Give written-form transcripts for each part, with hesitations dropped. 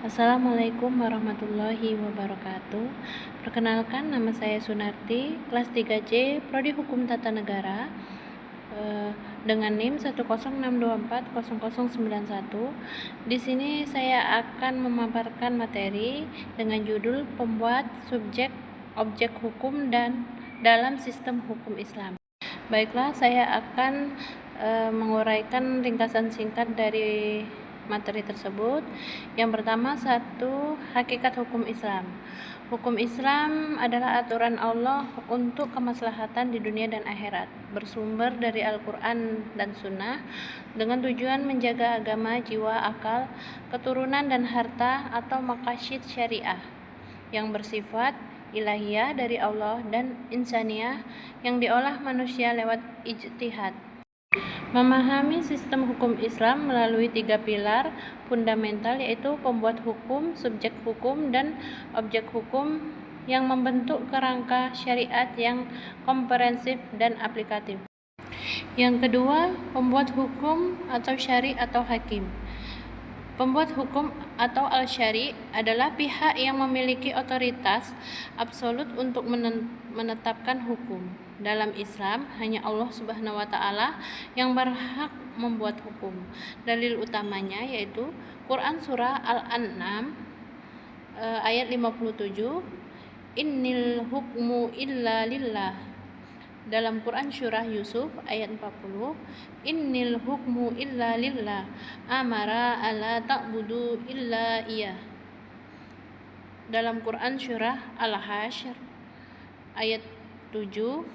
Assalamualaikum warahmatullahi wabarakatuh. Perkenalkan, nama saya Sunarti, kelas 3C, Prodi Hukum Tata Negara, dengan NIM 106240091. Di sini saya akan memaparkan materi dengan judul Pembuat Subjek Objek Hukum dan dalam Sistem Hukum Islam. Baiklah, saya akan menguraikan ringkasan singkat dari materi tersebut. Yang pertama, hakikat hukum Islam. Hukum Islam adalah aturan Allah untuk kemaslahatan di dunia dan akhirat, bersumber dari Al-Quran dan Sunnah, dengan tujuan menjaga agama, jiwa, akal, keturunan, dan harta atau maqasid syariah yang bersifat ilahiyah dari Allah dan insaniyah yang diolah manusia lewat ijtihad. Memahami sistem hukum Islam melalui 3 pilar fundamental, yaitu pembuat hukum, subjek hukum, dan objek hukum yang membentuk kerangka syariat yang komprehensif dan aplikatif. Yang kedua, pembuat hukum atau syari atau hakim. Pembuat hukum atau al-syari adalah pihak yang memiliki otoritas absolut untuk menetapkan hukum. Dalam Islam, hanya Allah Subhanahu wa Ta'ala yang berhak membuat hukum. Dalil utamanya yaitu Quran Surah Al-An'am ayat 57, Innil hukmu illa lillah. Dalam Quran Surah Yusuf ayat 40, Innil hukmu illa lillah amara ala ta'budu illa iyah. Dalam Quran Surah Al-Hasyr ayat 7,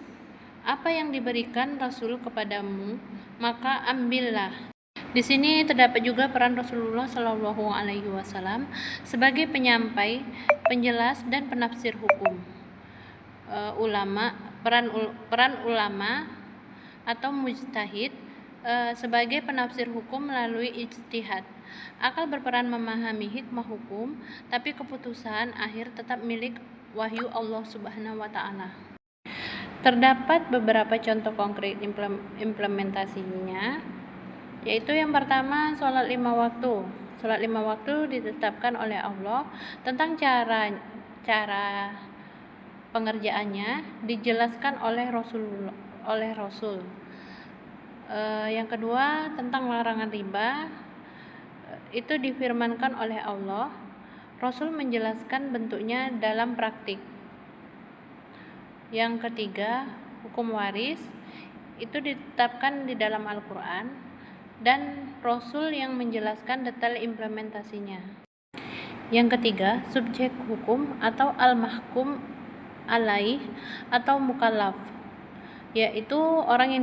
apa yang diberikan Rasul kepadamu maka ambillah. Di sini terdapat juga peran Rasulullah Shallallahu Alaihi Wasallam sebagai penyampai, penjelas, dan penafsir hukum. Peran ulama atau mujtahid sebagai penafsir hukum melalui ijtihad. Akal berperan memahami hikmah hukum, tapi keputusan akhir tetap milik wahyu Allah Subhanahu wa Ta'ala. Terdapat beberapa contoh konkret implementasinya, yaitu yang pertama, sholat 5 waktu. Sholat 5 waktu ditetapkan oleh Allah. Tentang cara pengerjaannya dijelaskan oleh Rasul. Yang kedua, tentang larangan riba, itu difirmankan oleh Allah. Rasul menjelaskan bentuknya dalam praktik. Yang ketiga, hukum waris, itu ditetapkan di dalam Al-Quran dan Rasul yang menjelaskan detail implementasinya. Yang ketiga, subjek hukum atau al-mahkum alaih atau mukallaf, yaitu orang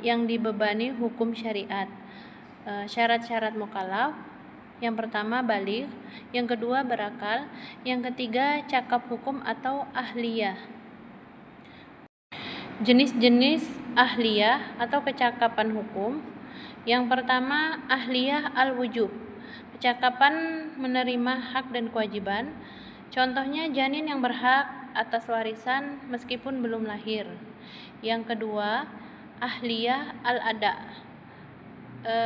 yang dibebani hukum syariat. Syarat-syarat mukallaf, yang pertama baligh, yang kedua berakal, yang ketiga cakap hukum atau ahliyah. Jenis-jenis ahliyah atau kecakapan hukum. Yang pertama, ahliyah al-wujub, kecakapan menerima hak dan kewajiban. Contohnya janin yang berhak atas warisan meskipun belum lahir. Yang kedua, ahliyah al-ada,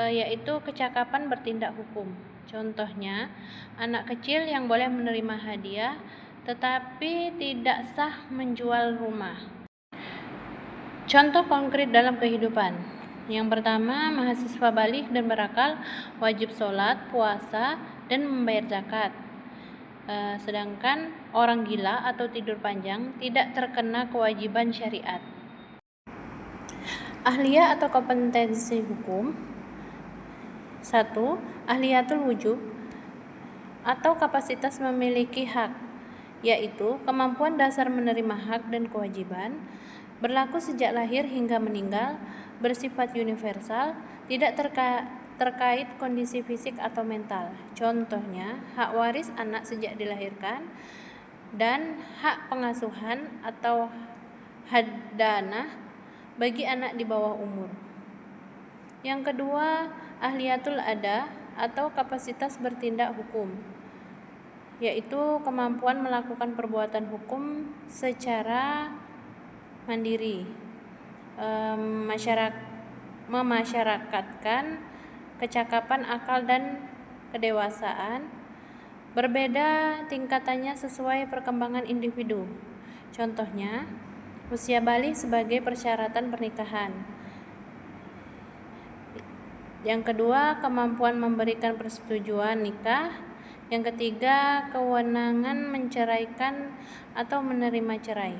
yaitu kecakapan bertindak hukum. Contohnya, anak kecil yang boleh menerima hadiah tetapi tidak sah menjual rumah. Contoh konkret dalam kehidupan. Yang pertama, mahasiswa baligh dan berakal wajib sholat, puasa, dan membayar zakat. Sedangkan orang gila atau tidur panjang tidak terkena kewajiban syariat. Ahliyah atau kompetensi hukum. 1. Ahliyatul wujub atau kapasitas memiliki hak, yaitu kemampuan dasar menerima hak dan kewajiban, berlaku sejak lahir hingga meninggal, bersifat universal, tidak terkait kondisi fisik atau mental. Contohnya, hak waris anak sejak dilahirkan dan hak pengasuhan atau hadanah bagi anak di bawah umur. Yang kedua, ahliyatul ada atau kapasitas bertindak hukum, yaitu kemampuan melakukan perbuatan hukum secara mandiri, memasyarakatkan kecakapan akal dan kedewasaan, berbeda tingkatannya sesuai perkembangan individu. Contohnya, usia balik sebagai persyaratan pernikahan. Yang kedua, kemampuan memberikan persetujuan nikah. Yang ketiga, kewenangan menceraikan atau menerima cerai.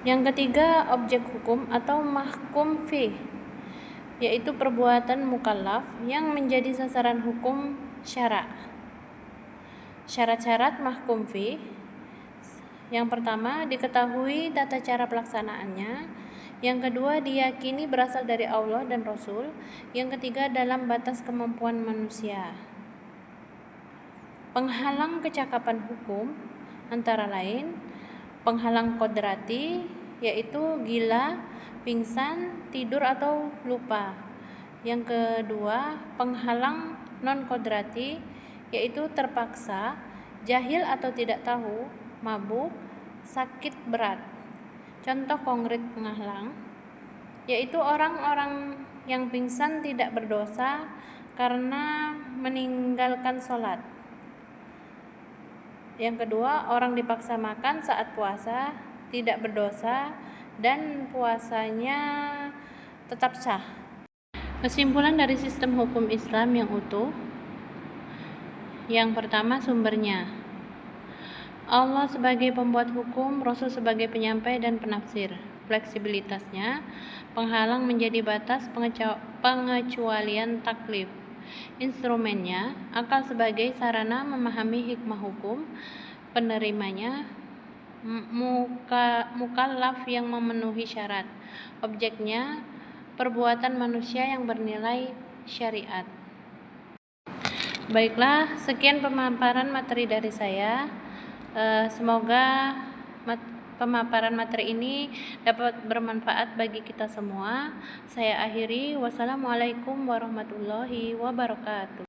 Yang ketiga, objek hukum atau mahkum fih, yaitu perbuatan mukallaf yang menjadi sasaran hukum syara. Syarat-syarat mahkum fih: yang pertama, diketahui tata cara pelaksanaannya. Yang kedua, diyakini berasal dari Allah dan Rasul. Yang ketiga, dalam batas kemampuan manusia. Penghalang kecakapan hukum antara lain penghalang kodrati, yaitu gila, pingsan, tidur atau lupa. Yang kedua, penghalang non kodrati, yaitu terpaksa, jahil atau tidak tahu, mabuk, sakit berat. Contoh konkret penghalang yaitu orang-orang yang pingsan tidak berdosa karena meninggalkan sholat. Yang kedua, orang dipaksa makan saat puasa tidak berdosa dan puasanya tetap sah. Kesimpulan dari sistem hukum Islam yang utuh. Yang pertama, sumbernya. Allah sebagai pembuat hukum, Rasul sebagai penyampai dan penafsir. Fleksibilitasnya, penghalang menjadi batas pengecualian taklif. Instrumennya, akal sebagai sarana memahami hikmah hukum, penerimanya, mukallaf yang memenuhi syarat, objeknya, perbuatan manusia yang bernilai syariat. Baiklah, sekian pemaparan materi dari saya. Semoga pemaparan materi ini dapat bermanfaat bagi kita semua. Saya akhiri. Wassalamualaikum warahmatullahi wabarakatuh.